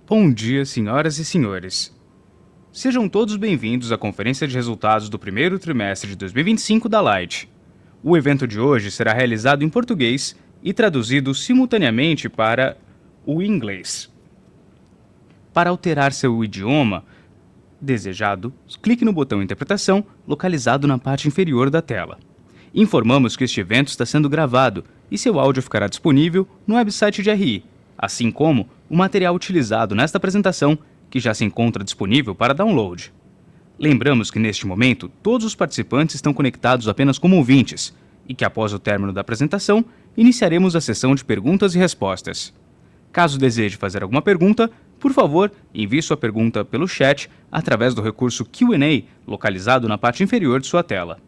Bom dia, senhoras e senhores. Sejam todos bem-vindos à conferência de resultados do primeiro trimestre de 2025 da Light. O evento de hoje será realizado em português e traduzido simultaneamente para o inglês. Para alterar seu idioma desejado, clique no botão Interpretação, localizado na parte inferior da tela. Informamos que este evento está sendo gravado e seu áudio ficará disponível no website de RI, assim como o material utilizado nesta apresentação, que já se encontra disponível para download. Lembramos que neste momento todos os participantes estão conectados apenas como ouvintes e que após o término da apresentação iniciaremos a sessão de perguntas e respostas. Caso deseje fazer alguma pergunta, por favor, envie sua pergunta pelo chat através do recurso Q&A localizado na parte inferior de sua tela.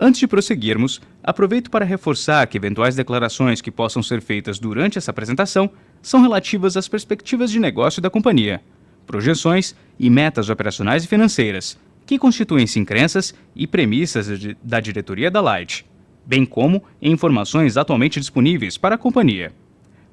Antes de prosseguirmos, aproveito para reforçar que eventuais declarações que possam ser feitas durante essa apresentação são relativas às perspectivas de negócio da companhia, projeções e metas operacionais e financeiras, que constituem-se em crenças e premissas da diretoria da Light, bem como em informações atualmente disponíveis para a companhia.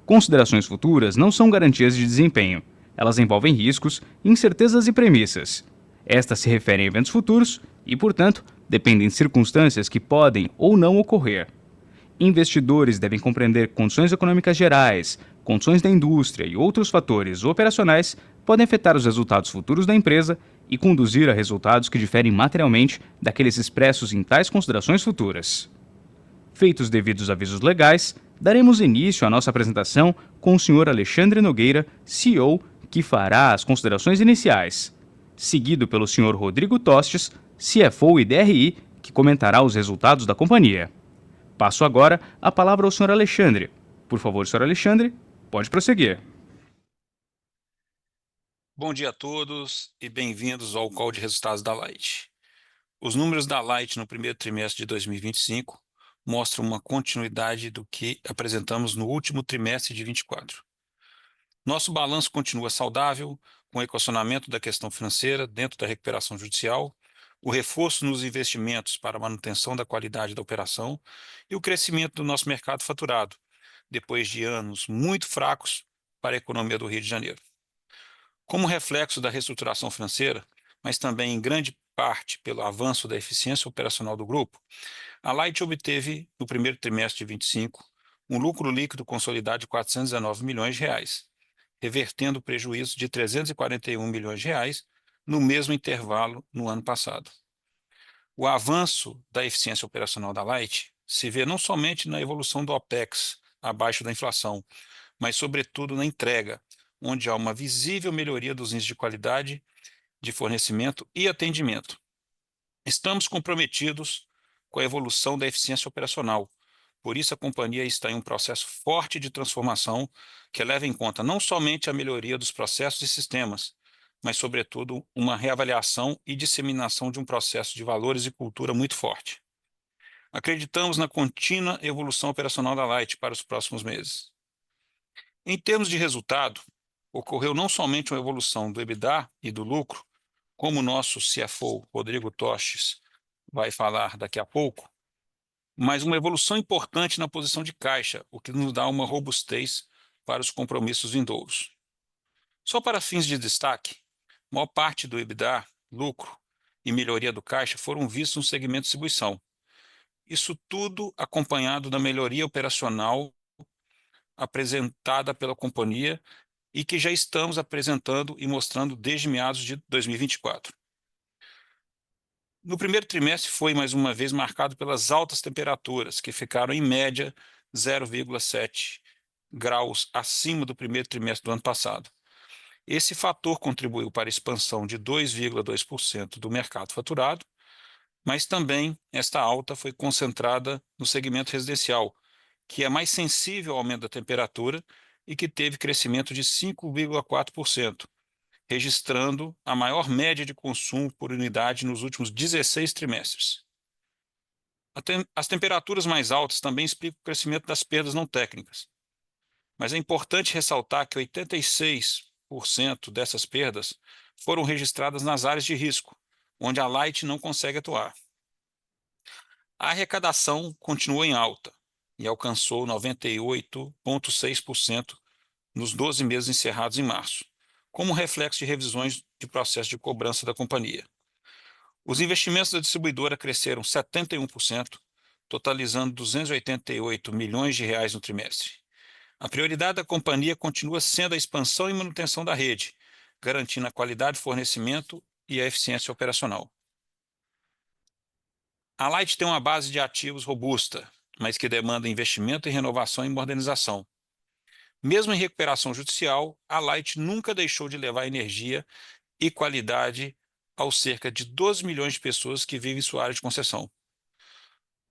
Considerações futuras não são garantias de desempenho. Elas envolvem riscos, incertezas e premissas. Estas se referem a eventos futuros e, portanto, dependem de circunstâncias que podem ou não ocorrer. Investidores devem compreender que condições econômicas gerais, condições da indústria e outros fatores operacionais podem afetar os resultados futuros da empresa e conduzir a resultados que diferem materialmente daqueles expressos em tais considerações futuras. Feitos os devidos avisos legais, daremos início à nossa apresentação com o Sr. Alexandre Nogueira, CEO, que fará as considerações iniciais, seguido pelo Sr. Rodrigo Tostes, CFO e DRI, que comentará os resultados da companhia. Passo agora a palavra ao Sr. Alexandre. Por favor, Sr. Alexandre, pode prosseguir. Bom dia a todos e bem-vindos ao call de resultados da Light. Os números da Light no primeiro trimestre de 2025 mostram uma continuidade do que apresentamos no último trimestre de 2024. Nosso balanço continua saudável, com o equacionamento da questão financeira dentro da recuperação judicial, o reforço nos investimentos para a manutenção da qualidade da operação e o crescimento do nosso mercado faturado, depois de anos muito fracos para a economia do Rio de Janeiro. Como reflexo da reestruturação financeira, mas também em grande parte pelo avanço da eficiência operacional do grupo, a Light obteve, no primeiro trimestre de 2025, um lucro líquido consolidado de R$ 419 milhões, revertendo o prejuízo de R$ 341 milhões no mesmo intervalo no ano passado. O avanço da eficiência operacional da Light se vê não somente na evolução do OPEX abaixo da inflação, mas sobretudo na entrega, onde há uma visível melhoria dos índices de qualidade de fornecimento e atendimento. Estamos comprometidos com a evolução da eficiência operacional. Por isso, a companhia está em um processo forte de transformação que leva em conta não somente a melhoria dos processos e sistemas, mas, sobretudo, uma reavaliação e disseminação de um processo de valores e cultura muito forte. Acreditamos na contínua evolução operacional da Light para os próximos meses. Em termos de resultado, ocorreu não somente uma evolução do EBITDA e do lucro, como o nosso CFO, Rodrigo Tostes, vai falar daqui a pouco, mas uma evolução importante na posição de caixa, o que nos dá uma robustez para os compromissos vindouros. Só para fins de destaque, maior parte do EBITDA, lucro e melhoria do caixa foram vistos no segmento de distribuição. Isso tudo acompanhado da melhoria operacional apresentada pela companhia e que já estamos apresentando e mostrando desde meados de 2024. No primeiro trimestre foi, mais uma vez, marcado pelas altas temperaturas, que ficaram, em média, 0,7 graus acima do primeiro trimestre do ano passado. Esse fator contribuiu para a expansão de 2,2% do mercado faturado, mas também esta alta foi concentrada no segmento residencial, que é mais sensível ao aumento da temperatura e que teve crescimento de 5,4%, registrando a maior média de consumo por unidade nos últimos 16 trimestres. As temperaturas mais altas também explicam o crescimento das perdas não técnicas, mas é importante ressaltar que 86% dessas perdas foram registradas nas áreas de risco, onde a Light não consegue atuar. A arrecadação continuou em alta e alcançou 98,6% nos 12 meses encerrados em março, como reflexo de revisões de processo de cobrança da companhia. Os investimentos da distribuidora cresceram 71%, totalizando 288 milhões de reais no trimestre. A prioridade da companhia continua sendo a expansão e manutenção da rede, garantindo a qualidade de fornecimento e a eficiência operacional. A Light tem uma base de ativos robusta, mas que demanda investimento em renovação e modernização. Mesmo em recuperação judicial, a Light nunca deixou de levar energia e qualidade aos cerca de 12 milhões de pessoas que vivem em sua área de concessão.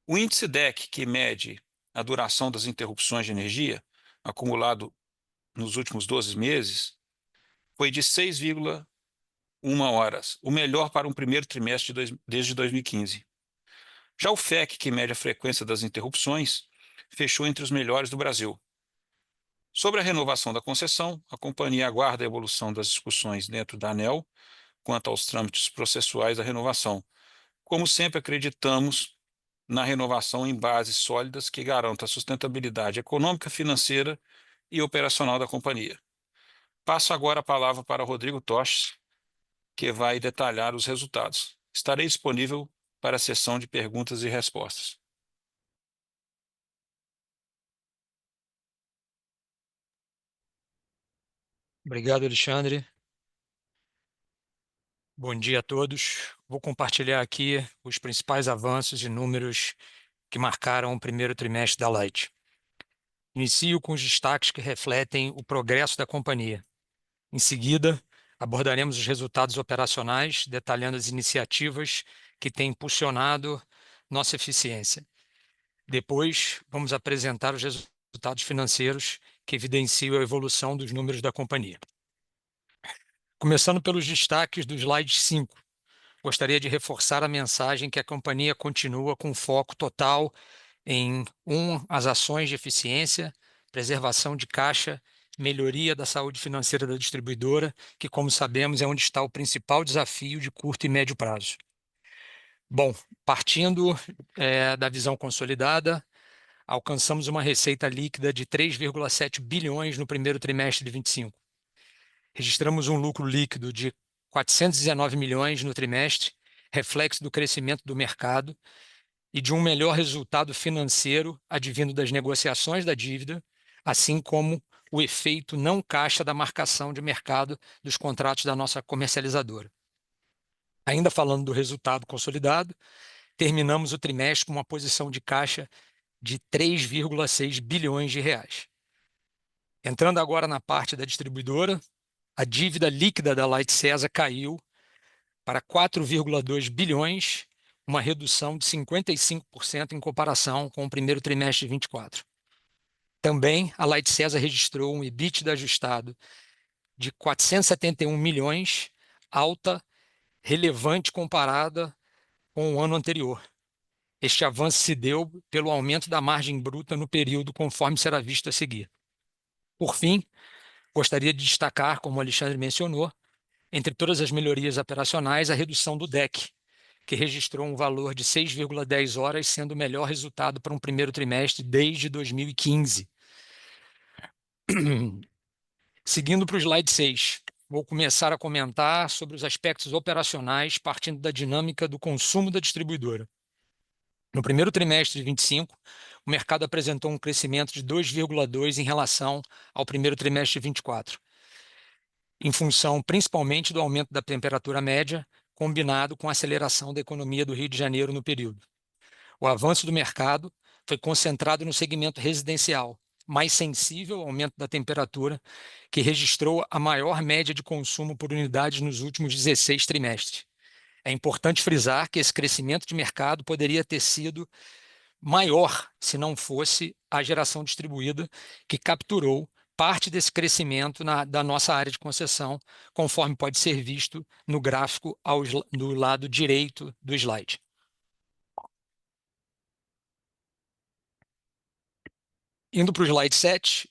O índice DEC, que mede a duração das interrupções de energia, acumulado nos últimos 12 meses, foi de 6,1 horas, o melhor para um primeiro trimestre desde 2015. Já o FEC, que mede a frequência das interrupções, fechou entre os melhores do Brasil. Sobre a renovação da concessão, a companhia aguarda a evolução das discussões dentro da ANEEL quanto aos trâmites processuais da renovação. Como sempre, acreditamos na renovação em bases sólidas que garantam a sustentabilidade econômica, financeira e operacional da companhia. Passo agora a palavra para Rodrigo Toches, que vai detalhar os resultados. Estarei disponível para a sessão de perguntas e respostas. Obrigado, Alexandre. Bom dia a todos. Vou compartilhar aqui os principais avanços e números que marcaram o primeiro trimestre da Light. Inicio com os destaques que refletem o progresso da companhia. Em seguida, abordaremos os resultados operacionais, detalhando as iniciativas que têm impulsionado nossa eficiência. Depois, vamos apresentar os resultados financeiros que evidenciam a evolução dos números da companhia. Começando pelos destaques do slide 5, gostaria de reforçar a mensagem que a companhia continua com foco total em as ações de eficiência, preservação de caixa, melhoria da saúde financeira da distribuidora, que, como sabemos, é onde está o principal desafio de curto e médio prazo. Bom, partindo da visão consolidada, alcançamos uma receita líquida de 3,7 bilhões no primeiro trimestre de 25. Registramos um lucro líquido de 419 milhões no trimestre, reflexo do crescimento do mercado e de um melhor resultado financeiro advindo das negociações da dívida, assim como o efeito não caixa da marcação de mercado dos contratos da nossa comercializadora. Ainda falando do resultado consolidado, terminamos o trimestre com uma posição de caixa de 3,6 bilhões de reais. Entrando agora na parte da distribuidora, a dívida líquida da Light SESA caiu para 4,2 bilhões, uma redução de 55% em comparação com o primeiro trimestre de 24. Também, a Light SESA registrou um EBITDA ajustado de 471 milhões, alta relevante comparada com o ano anterior. Este avanço se deu pelo aumento da margem bruta no período, conforme será visto a seguir. Por fim, gostaria de destacar, como o Alexandre mencionou, entre todas as melhorias operacionais, a redução do DEC, que registrou um valor de 6,10 horas, sendo o melhor resultado para um primeiro trimestre desde 2015. Seguindo para o slide 6, vou começar a comentar sobre os aspectos operacionais, partindo da dinâmica do consumo da distribuidora. No primeiro trimestre de 25, o mercado apresentou um crescimento de 2,2 em relação ao primeiro trimestre de 24, em função principalmente do aumento da temperatura média, combinado com a aceleração da economia do Rio de Janeiro no período. O avanço do mercado foi concentrado no segmento residencial, mais sensível ao aumento da temperatura, que registrou a maior média de consumo por unidade nos últimos 16 trimestres. É importante frisar que esse crescimento de mercado poderia ter sido maior se não fosse a geração distribuída, que capturou parte desse crescimento da nossa área de concessão, conforme pode ser visto no gráfico do lado direito do slide. Indo para o slide 7,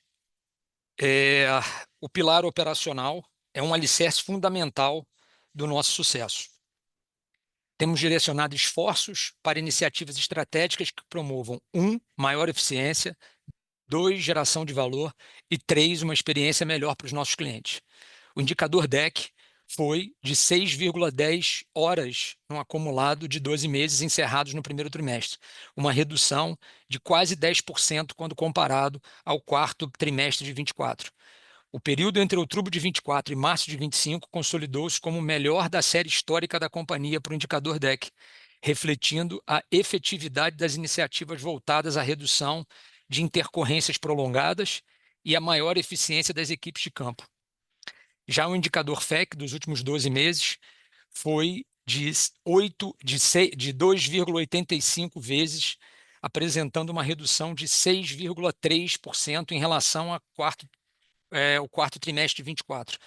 o pilar operacional é um alicerce fundamental do nosso sucesso. Temos direcionado esforços para iniciativas estratégicas que promovam 1, maior eficiência, 2, geração de valor e 3, uma experiência melhor para os nossos clientes. O indicador DEC foi de 6,10 horas no acumulado de 12 meses encerrados no primeiro trimestre, uma redução de quase 10% quando comparado ao quarto trimestre de 24. O período entre outubro de 24 e março de 25 consolidou-se como o melhor da série histórica da companhia para o indicador DEC, refletindo a efetividade das iniciativas voltadas à redução de intercorrências prolongadas e a maior eficiência das equipes de campo. Já o indicador FEC dos últimos 12 meses foi de 2,85 vezes, apresentando uma redução de 6,3% em relação ao quarto trimestre de 24,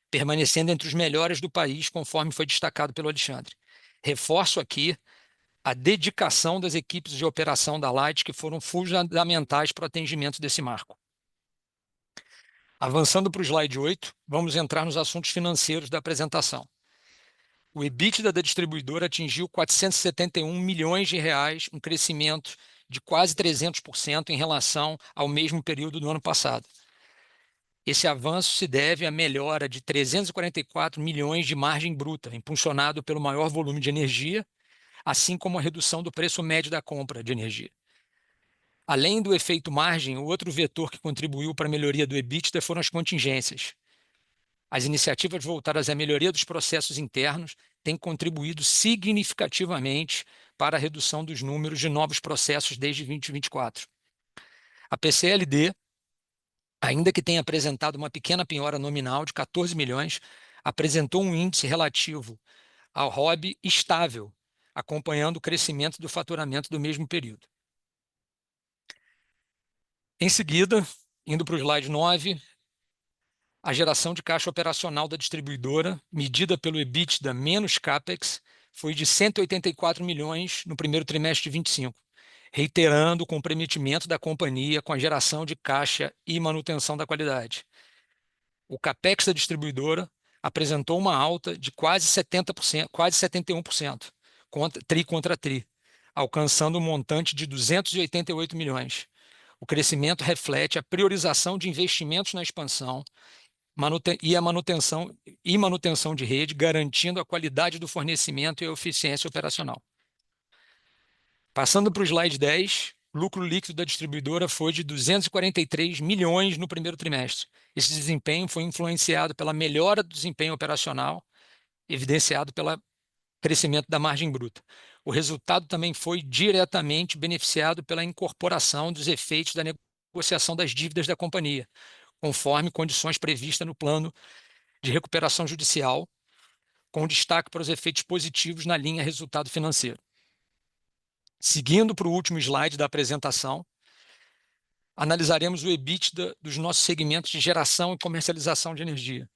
permanecendo entre os melhores do país, conforme foi destacado pelo Alexandre. Reforço aqui a dedicação das equipes de operação da Light, que foram fundamentais para o atingimento desse marco. Avançando para o slide 8, vamos entrar nos assuntos financeiros da apresentação. O EBITDA da distribuidora atingiu 471 milhões de reais, um crescimento de quase 300% em relação ao mesmo período do ano passado. Esse avanço se deve à melhora de 344 milhões de margem bruta, impulsionado pelo maior volume de energia, assim como a redução do preço médio da compra de energia. Além do efeito margem, o outro vetor que contribuiu para a melhoria do EBITDA foram as contingências. As iniciativas voltadas à melhoria dos processos internos têm contribuído significativamente para a redução dos números de novos processos desde 2024. A PCLD, ainda que tenha apresentado uma pequena penhora nominal de 14 milhões, apresentou um índice relativo ao ROB estável, acompanhando o crescimento do faturamento do mesmo período. Em seguida, indo para o slide 9, a geração de caixa operacional da distribuidora, medida pelo EBITDA menos CAPEX, foi de 184 milhões no primeiro trimestre de 25, reiterando o comprometimento da companhia com a geração de caixa e manutenção da qualidade. O CAPEX da distribuidora apresentou uma alta de quase 70%, quase 71%, tri contra tri, alcançando um montante de 288 milhões. O crescimento reflete a priorização de investimentos na expansão e manutenção de rede, garantindo a qualidade do fornecimento e a eficiência operacional. Passando para o slide 10, o lucro líquido da distribuidora foi de 243 milhões no primeiro trimestre. Esse desempenho foi influenciado pela melhora do desempenho operacional, evidenciado pelo crescimento da margem bruta. O resultado também foi diretamente beneficiado pela incorporação dos efeitos da negociação das dívidas da companhia, conforme condições previstas no plano de recuperação judicial, com destaque para os efeitos positivos na linha resultado financeiro. Seguindo para o último slide da apresentação, analisaremos o EBITDA dos nossos segmentos de geração e comercialização de energia.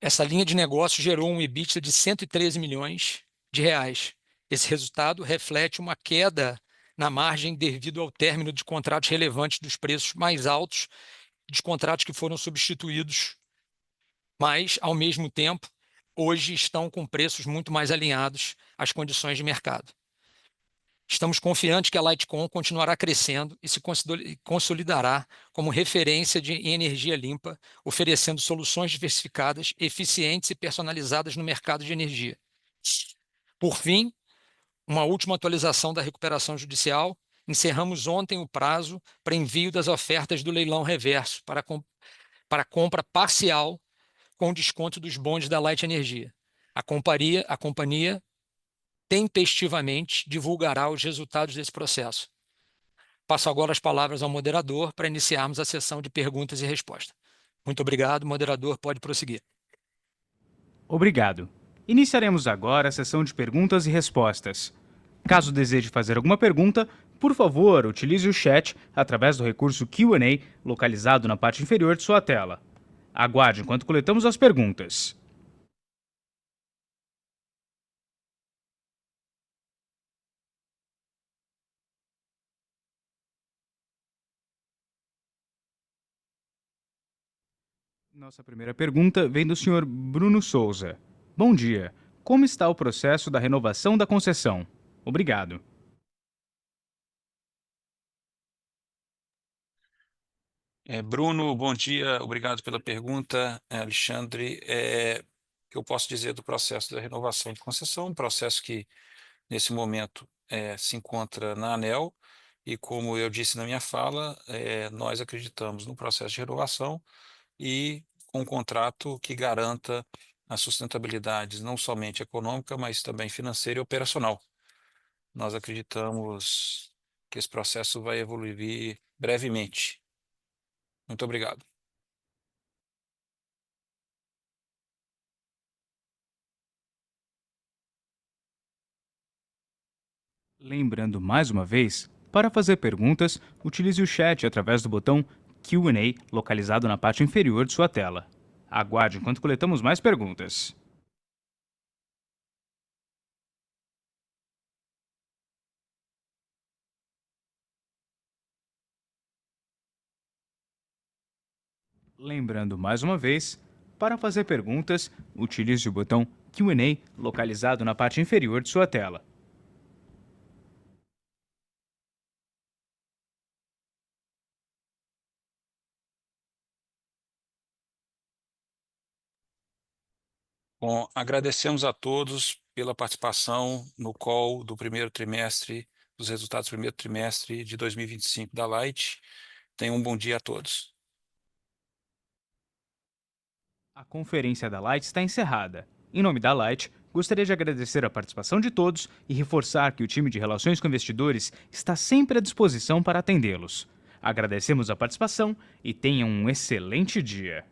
Essa linha de negócio gerou um EBITDA de 113 milhões de reais. Esse resultado reflete uma queda na margem devido ao término de contratos relevantes dos preços mais altos, dos contratos que foram substituídos, mas, ao mesmo tempo, hoje estão com preços muito mais alinhados às condições de mercado. Estamos confiantes que a Lightcom continuará crescendo e se consolidará como referência em energia limpa, oferecendo soluções diversificadas, eficientes e personalizadas no mercado de energia. Por fim, uma última atualização da recuperação judicial. Encerramos ontem o prazo para envio das ofertas do leilão reverso para compra parcial com desconto dos bondes da Light Energia. A companhia tempestivamente divulgará os resultados desse processo. Passo agora as palavras ao moderador para iniciarmos a sessão de perguntas e respostas. Muito obrigado, o moderador pode prosseguir. Obrigado. Iniciaremos agora a sessão de perguntas e respostas. Caso deseje fazer alguma pergunta, por favor, utilize o chat através do recurso Q&A localizado na parte inferior de sua tela. Aguarde enquanto coletamos as perguntas. Nossa primeira pergunta vem do Sr. Bruno Souza. Bom dia. Como está o processo da renovação da concessão? Obrigado. Bruno, bom dia, obrigado pela pergunta. Alexandre, o que eu posso dizer do processo da renovação de concessão, um processo que, nesse momento, se encontra na ANEEL, e como eu disse na minha fala, nós acreditamos no processo de renovação e com um contrato que garanta a sustentabilidade não somente econômica, mas também financeira e operacional. Nós acreditamos que esse processo vai evoluir brevemente. Muito obrigado. Lembrando mais uma vez, para fazer perguntas, utilize o chat através do botão Q&A localizado na parte inferior de sua tela. Aguarde enquanto coletamos mais perguntas. Lembrando mais uma vez, para fazer perguntas, utilize o botão Q&A localizado na parte inferior de sua tela. Bom, agradecemos a todos pela participação no call do primeiro trimestre, dos resultados do primeiro trimestre de 2025 da Light. Tenham um bom dia a todos. A conferência da Light está encerrada. Em nome da Light, gostaria de agradecer a participação de todos e reforçar que o time de Relações com Investidores está sempre à disposição para atendê-los. Agradecemos a participação e tenham um excelente dia.